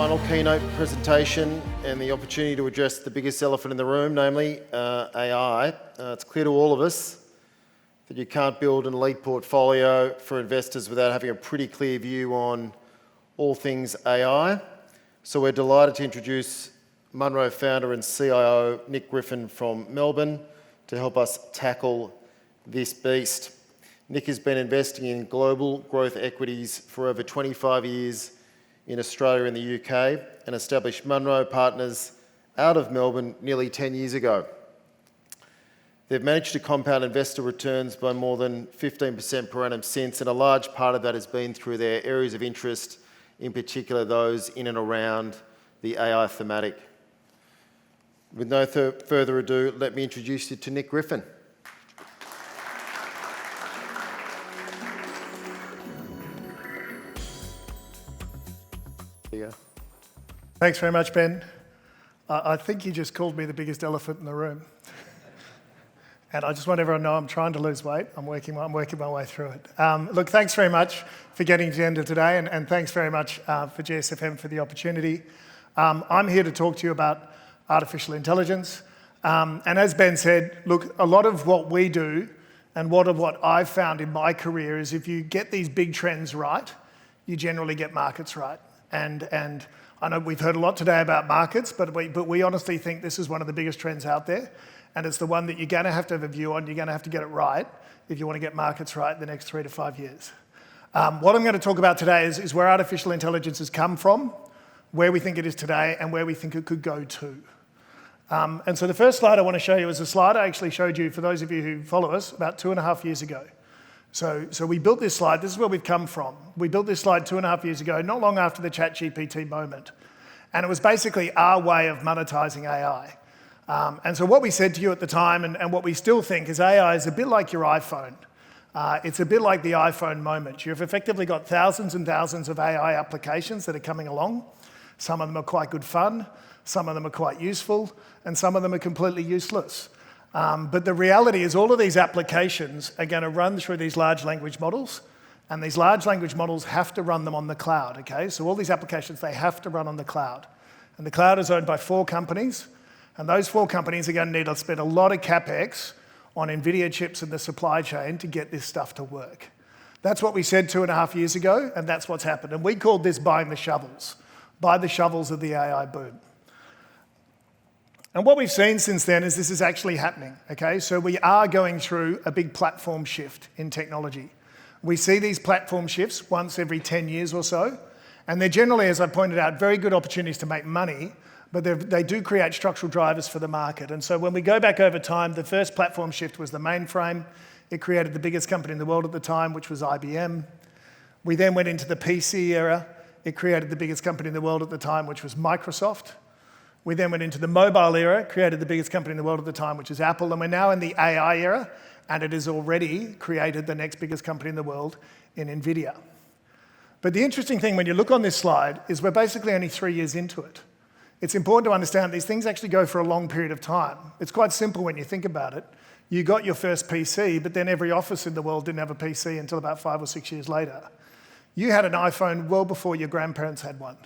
final keynote presentation and the opportunity to address the biggest elephant in the room, namely AI. It's clear to all of us that you can't build an elite portfolio for investors without having a pretty clear view on all things AI. So we're delighted to introduce Munro founder and CIO Nick Griffin from Melbourne to help us tackle this beast. Nick has been investing in global growth equities for over 25 years in Australia and the UK and established Munro Partners out of Melbourne nearly 10 years ago. They've managed to compound investor returns by more than 15% per annum since, and a large part of that has been through their areas of interest, in particular those in and around the AI thematic. With no further ado, let me introduce you to Nick Griffin. There you go. Thanks very much, Ben. I think you just called me the biggest elephant in the room. And I just want everyone to know I'm trying to lose weight. I'm working my way through it. Look, thanks very much for getting to the end of today, and thanks very much for GSFM for the opportunity. I'm here to talk to you about artificial intelligence. And as Ben said, look, a lot of what we do and what I've found in my career is if you get these big trends right, you generally get markets right. And I know we've heard a lot today about markets, but we honestly think this is one of the biggest trends out there. And it's the one that you're going to have a view on. You're going to have to get it right if you want to get markets right in the next 3 to 5 years. What I'm going to talk about today is where artificial intelligence has come from, where we think it is today, and where we think it could go to. And so the first slide I want to show you is a slide I actually showed you, for those of you who follow us, about 2.5 years ago. So we built this slide. This is where we've come from. We built this slide 2.5 years ago, not long after the ChatGPT moment. And it was basically our way of monetizing AI. And so what we said to you at the time, and what we still think, is AI is a bit like your iPhone. It's a bit like the iPhone moment. You've effectively got thousands and thousands of AI applications that are coming along. Some of them are quite good fun, some of them are quite useful, and some of them are completely useless. But the reality is all of these applications are going to run through these large language models, and these large language models have to run them on the cloud, okay? So all these applications, they have to run on the cloud. And the cloud is owned by 4 companies, and those 4 companies are going to need to spend a lot of CapEx on NVIDIA chips in the supply chain to get this stuff to work. That's what we said 2.5 years ago, and that's what's happened. And we called this buying the shovels. Buy the shovels of the AI boom. And what we've seen since then is this is actually happening, okay? So we are going through a big platform shift in technology. We see these platform shifts once every 10 years or so, and they're generally, as I pointed out, very good opportunities to make money, but they do create structural drivers for the market. And so when we go back over time, the first platform shift was the mainframe. It created the biggest company in the world at the time, which was IBM. We then went into the PC era. It created the biggest company in the world at the time, which was Microsoft. We then went into the mobile era, created the biggest company in the world at the time, which is Apple, and we're now in the AI era, and it has already created the next biggest company in the world in NVIDIA. But the interesting thing when you look on this slide is we're basically only 3 years into it. It's important to understand these things actually go for a long period of time. It's quite simple when you think about it. You got your first PC, but then every office in the world didn't have a PC until about 5 or 6 years later. You had an iPhone well before your grandparents had one.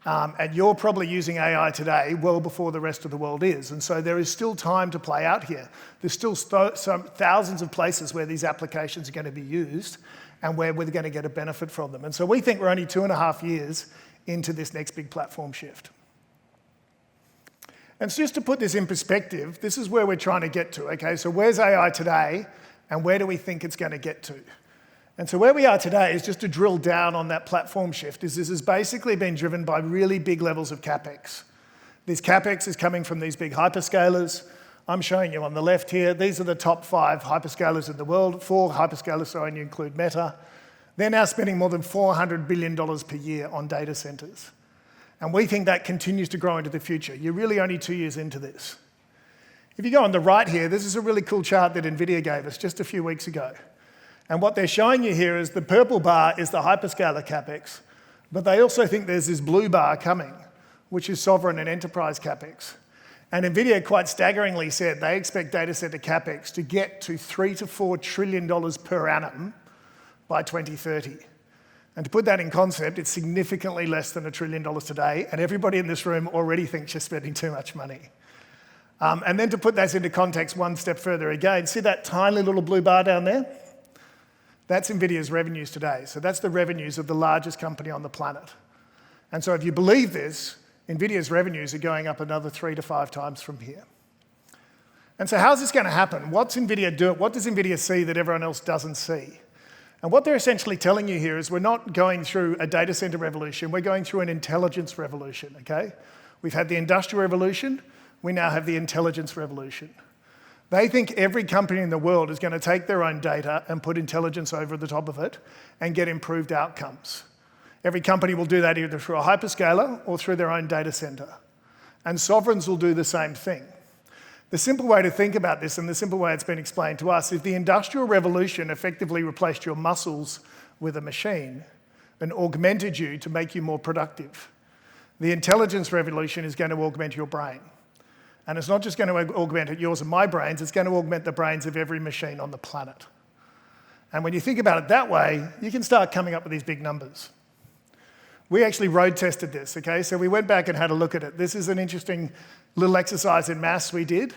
And you're probably using AI today well before the rest of the world is. And so there is still time to play out here. There's still some thousands of places where these applications are going to be used and where we're going to get a benefit from them. And so we think we're only 2.5 years into this next big platform shift. And so just to put this in perspective, this is where we're trying to get to, okay? So where's AI today and where do we think it's going to get to? And so where we are today is just to drill down on that platform shift. This has basically been driven by really big levels of CapEx. This CapEx is coming from these big hyperscalers. I'm showing you on the left here. These are the top 5 hyperscalers in the world. 4 hyperscalers, so when you include Meta. They're now spending more than $400 billion per year on data centers. And we think that continues to grow into the future. You're really only 2 years into this. If you go on the right here, this is a really cool chart that NVIDIA gave us just a few weeks ago. And what they're showing you here is the purple bar is the hyperscaler CapEx, but they also think there's this blue bar coming, which is sovereign and enterprise CapEx. And NVIDIA quite staggeringly said they expect data center CapEx to get to $3 to $4 trillion per annum by 2030. And to put that in concept, it's significantly less than $1 trillion today, and everybody in this room already thinks you're spending too much money. And then to put that into context one step further again, see that tiny little blue bar down there? That's NVIDIA's revenues today. So that's the revenues of the largest company on the planet. And so if you believe this, NVIDIA's revenues are going up another 3 to 5 times from here. And so how's this going to happen? What's NVIDIA do? What does NVIDIA see that everyone else doesn't see? And what they're essentially telling you here is we're not going through a data center revolution, we're going through an intelligence revolution, okay? We've had the industrial revolution, we now have the intelligence revolution. They think every company in the world is going to take their own data and put intelligence over the top of it and get improved outcomes. Every company will do that either through a hyperscaler or through their own data center. And sovereigns will do the same thing. The simple way to think about this, and the simple way it's been explained to us, is the Industrial Revolution effectively replaced your muscles with a machine and augmented you to make you more productive. The Intelligence Revolution is going to augment your brain. And it's not just going to augment yours and my brains, it's going to augment the brains of every machine on the planet. And when you think about it that way, you can start coming up with these big numbers. We actually road tested this, okay? So we went back and had a look at it. This is an interesting little exercise in maths we did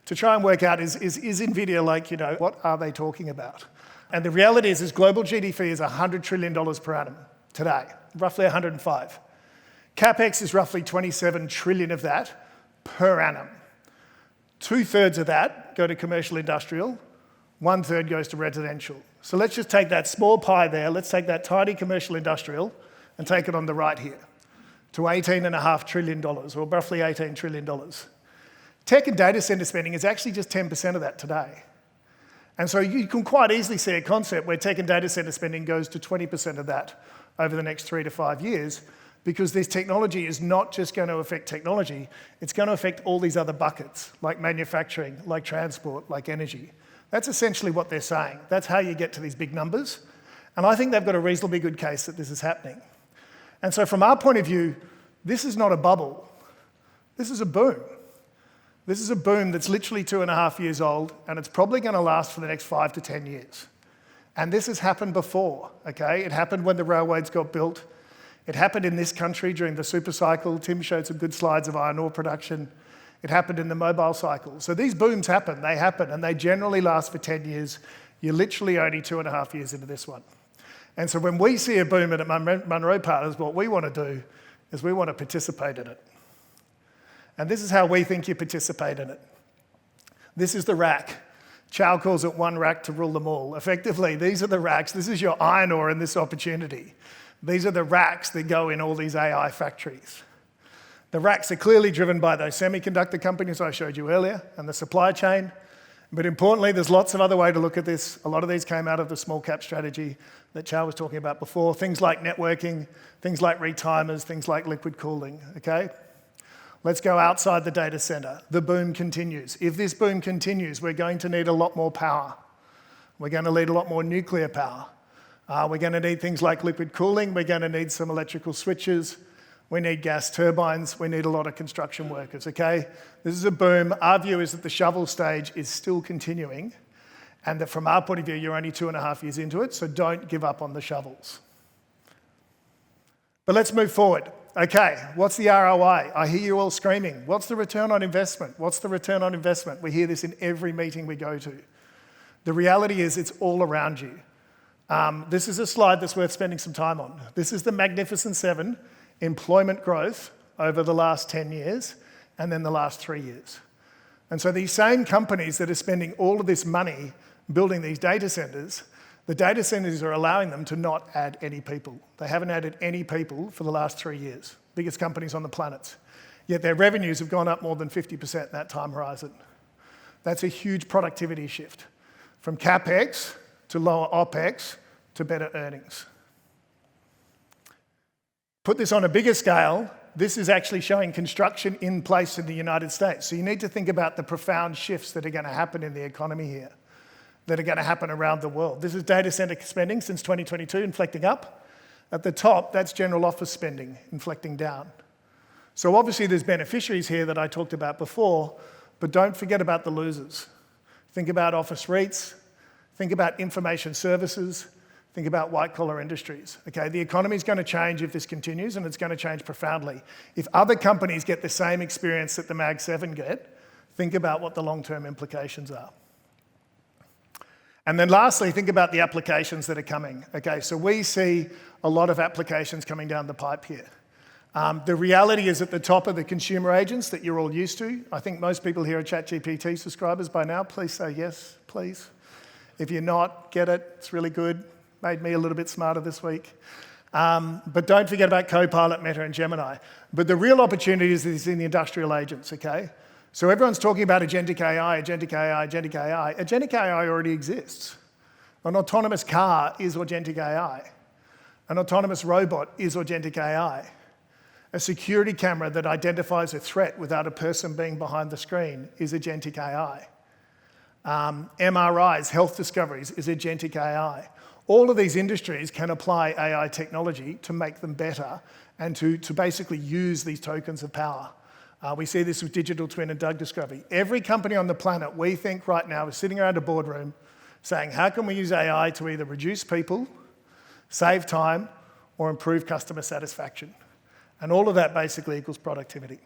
to try and work out, is NVIDIA like, what are they talking about? And the reality is global GDP is $100 trillion per annum today, roughly 105. CapEx is roughly 27 trillion of that per annum. 2/3 of that go to commercial industrial, 1/3 goes to residential. So let's just take that small pie there, let's take that tiny commercial industrial and take it on the right here to $18.5 trillion, or roughly $18 trillion. Tech and data center spending is actually just 10% of that today. And so you can quite easily see a concept where tech and data center spending goes to 20% of that over the next 3 to 5 years, because this technology is not just going to affect technology, it's going to affect all these other buckets, like manufacturing, like transport, like energy. That's essentially what they're saying. That's how you get to these big numbers. And I think they've got a reasonably good case that this is happening. And so from our point of view, this is not a bubble. This is a boom. This is a boom that's literally 2.5 years old, and it's probably going to last for the next 5 to 10 years. And this has happened before, okay? It happened when the railways got built. It happened in this country during the super cycle. Tim showed some good slides of iron ore production. It happened in the mobile cycle. So these booms happen, and they generally last for 10 years. You're literally only 2.5 years into this one. And so when we see a boom at Munro Partners, what we want to do is we want to participate in it. And this is how we think you participate in it. This is the rack. Chow calls it one rack to rule them all. Effectively, these are the racks. This is your iron ore in this opportunity. These are the racks that go in all these AI factories. The racks are clearly driven by those semiconductor companies I showed you earlier and the supply chain. But importantly, there's lots of other ways to look at this. A lot of these came out of the small cap strategy that Chow was talking about before. Things like networking, things like retimers, things like liquid cooling, okay? Let's go outside the data center. The boom continues. If this boom continues, we're going to need a lot more power. We're going to need a lot more nuclear power. We're going to need things like liquid cooling. We're going to need some electrical switches. We need gas turbines. We need a lot of construction workers, okay? This is a boom. Our view is that the shovel stage is still continuing, and that from our point of view, you're only 2.5 years into it, so don't give up on the shovels. But let's move forward. Okay, what's the ROI? I hear you all screaming. What's the return on investment? What's the return on investment? We hear this in every meeting we go to. The reality is it's all around you. This is a slide that's worth spending some time on. This is the Magnificent Seven employment growth over the last 10 years and then the last 3 years. And so these same companies that are spending all of this money building these data centers, the data centers are allowing them to not add any people. They haven't added any people for the last 3 years, biggest companies on the planet. Yet their revenues have gone up more than 50% in that time horizon. That's a huge productivity shift from CapEx to lower OpEx to better earnings. Put this on a bigger scale, this is actually showing construction in place in the United States. So you need to think about the profound shifts that are going to happen in the economy here, that are going to happen around the world. This is data center spending since 2022, inflecting up. At the top, that's general office spending, inflecting down. So obviously there's beneficiaries here that I talked about before, but don't forget about the losers. Think about office REITs, think about information services, Think about white-collar industries. Okay, the economy is going to change if this continues, and it's going to change profoundly. If other companies get the same experience that the Mag 7 get, think about what the long-term implications are. And then lastly, think about the applications that are coming. Okay, so we see a lot of applications coming down the pipe here. The reality is at the top of the consumer agents that you're all used to. I think most people here are ChatGPT subscribers by now. Please say yes, please. If you're not, get it. It's really good. Made me a little bit smarter this week. But don't forget about Copilot, Meta, and Gemini. But the real opportunity is in the industrial agents, okay? So everyone's talking about agentic AI, agentic AI, agentic AI. Agentic AI already exists. An autonomous car is agentic AI. An autonomous robot is agentic AI. A security camera that identifies a threat without a person being behind the screen is agentic AI. MRIs, health discoveries, is agentic AI. All of these industries can apply AI technology to make them better and to basically use these tokens of power. We see this with digital twin and drug discovery. Every company on the planet, we think right now, is sitting around a boardroom saying, how can we use AI to either reduce people, save time, or improve customer satisfaction? And all of that basically equals productivity.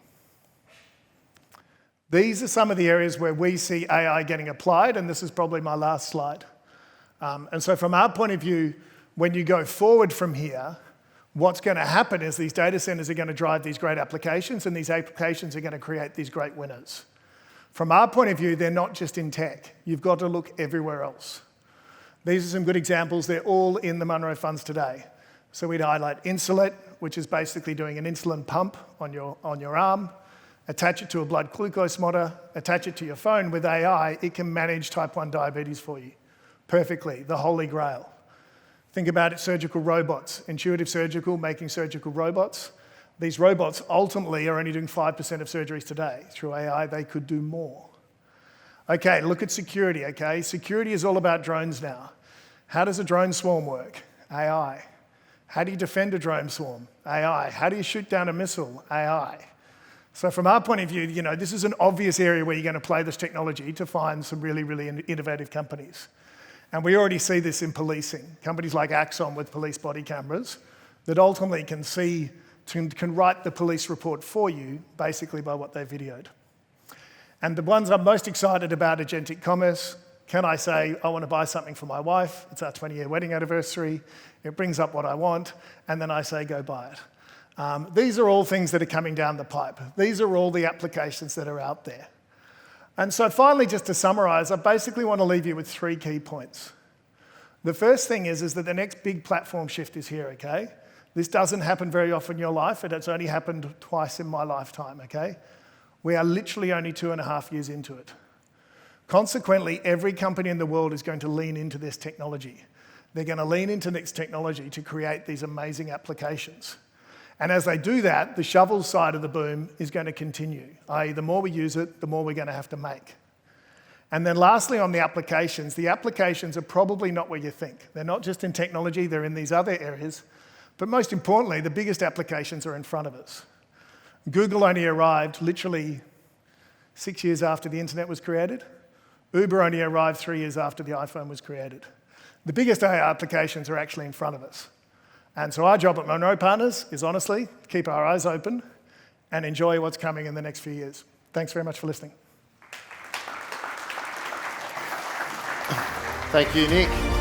These are some of the areas where we see AI getting applied, and this is probably my last slide. And so from our point of view, when you go forward from here, what's going to happen is these data centers are going to drive these great applications, and these applications are going to create these great winners. From our point of view, they're not just in tech. You've got to look everywhere else. These are some good examples. They're all in the Munro funds today. So we'd highlight Insulet, which is basically doing an insulin pump on your arm, attach it to a blood glucose monitor, attach it to your phone with AI, it can manage type 1 diabetes for you perfectly, the holy grail. Think about it, surgical robots, Intuitive Surgical making surgical robots. These robots ultimately are only doing 5% of surgeries today. Through AI, they could do more. Okay, look at security, okay? Security is all about drones now. How does a drone swarm work? AI. How do you defend a drone swarm? AI. How do you shoot down a missile? AI. So from our point of view, this is an obvious area where you're going to play this technology to find some really, really innovative companies. And we already see this in policing. Companies like Axon with police body cameras that ultimately can write the police report for you basically by what they videoed. And the ones I'm most excited about, agentic commerce. Can I say, I want to buy something for my wife? It's our 20-year wedding anniversary. It brings up what I want, and then I say, go buy it. These are all things that are coming down the pipe. These are all the applications that are out there. And so finally, just to summarize, I basically want to leave you with 3 key points. The first thing is that the next big platform shift is here, okay? This doesn't happen very often in your life. It's only happened twice in my lifetime, okay? We are literally only 2.5 years into it. Consequently, every company in the world is going to lean into this technology. They're going to lean into this technology to create these amazing applications. And as they do that, the shovel side of the boom is going to continue, i.e. the more we use it, the more we're going to have to make. And then lastly, on the applications are probably not where you think. They're not just in technology, they're in these other areas. But most importantly, the biggest applications are in front of us. Google only arrived literally 6 years after the internet was created. Uber only arrived 3 years after the iPhone was created. The biggest AI applications are actually in front of us. And so our job at Munro Partners is honestly to keep our eyes open and enjoy what's coming in the next few years. Thanks very much for listening. Thank you, Nick.